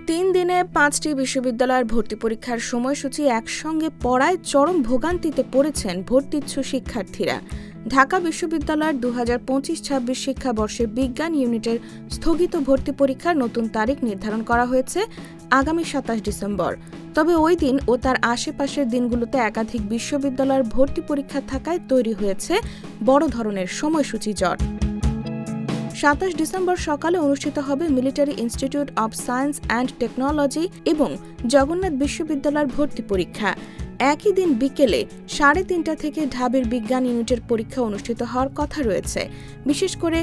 3 দিনে 5টি বিশ্ববিদ্যালয়ের ভর্তি পরীক্ষার সময়সূচি একসঙ্গে পড়ায় চরম ভোগান্তিতে পড়েছেন ভর্তিচ্ছু শিক্ষার্থীরা। ঢাকা বিশ্ববিদ্যালয়ের 2025-26 শিক্ষাবর্ষের বিজ্ঞান ইউনিটের স্থগিত ভর্তি পরীক্ষার নতুন তারিখ নির্ধারণ করা হয়েছে আগামী 27 ডিসেম্বর। তবে ওই দিন ও তার আশেপাশের দিনগুলোতে একাধিক বিশ্ববিদ্যালয়ের ভর্তি পরীক্ষা থাকায় তৈরি হয়েছে বড় ধরনের সময়সূচি জট। 27 ডিসেম্বর সকালে অনুষ্ঠিত হবে military institute of science and technology এবং জগন্নাথ বিশ্ববিদ্যালয়ের ভর্তি পরীক্ষা। একই দিন বিকেলে 3:30 থেকে ঢাবির বিজ্ঞান ইউনিটের পরীক্ষা অনুষ্ঠিত হওয়ার কথা রয়েছে। বিশেষ করে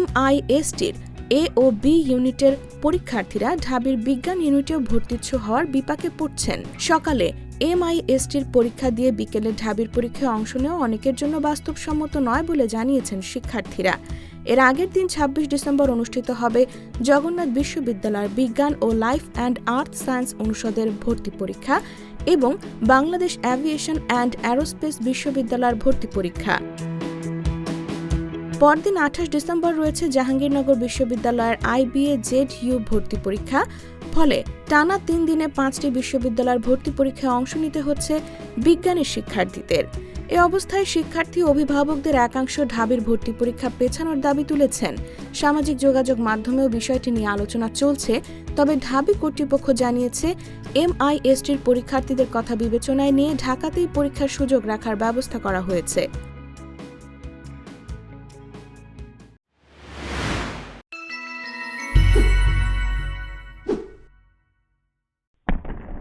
MISTর A ও B ইউনিটের পরীক্ষার্থীরা ঢাবির বিজ্ঞান ইউনিটেও ভর্তিচ্ছু হওয়ার বিপাকে পড়ছেন। সকালে MISTর পরীক্ষা দিয়ে বিকেলে ঢাবির পরীক্ষায় অংশ নেওয়া অনেকের জন্য বাস্তবসম্মত নয় বলে জানিয়েছেন শিক্ষার্থীরা। এর আগের দিন 26 ডিসেম্বর অনুষ্ঠিত হবে জগন্নাথ বিশ্ববিদ্যালয়ের বিজ্ঞান ও লাইফ অ্যান্ড আর্থ সায়েন্স অনুষদের ভর্তি পরীক্ষা এবং বাংলাদেশ অ্যাভিয়েশন অ্যান্ড অ্যারোস্পেস বিশ্ববিদ্যালয়ের ভর্তি পরীক্ষা। পরদিন 28 ডিসেম্বর রয়েছে জাহাঙ্গীরনগর বিশ্ববিদ্যালয়ের IBA-ZU ভর্তি পরীক্ষা। ফলে টানা 3 দিনে 5টি বিশ্ববিদ্যালয়ের ভর্তি পরীক্ষায় অংশ নিতে হচ্ছে বিজ্ঞানের শিক্ষার্থীদের। এ অবস্থায় শিক্ষার্থী অভিভাবকদের একাংশ ঢাবির ভর্তি পরীক্ষা পেছানোর দাবি তুলেছেন। সামাজিক যোগাযোগ মাধ্যমেও বিষয়টি নিয়ে আলোচনা চলছে। তবে ঢাবি কর্তৃপক্ষ জানিয়েছে MISTর পরীক্ষার্থীদের কথা বিবেচনায় নিয়ে ঢাকাতেই পরীক্ষার সুযোগ রাখার ব্যবস্থা করা হয়েছে।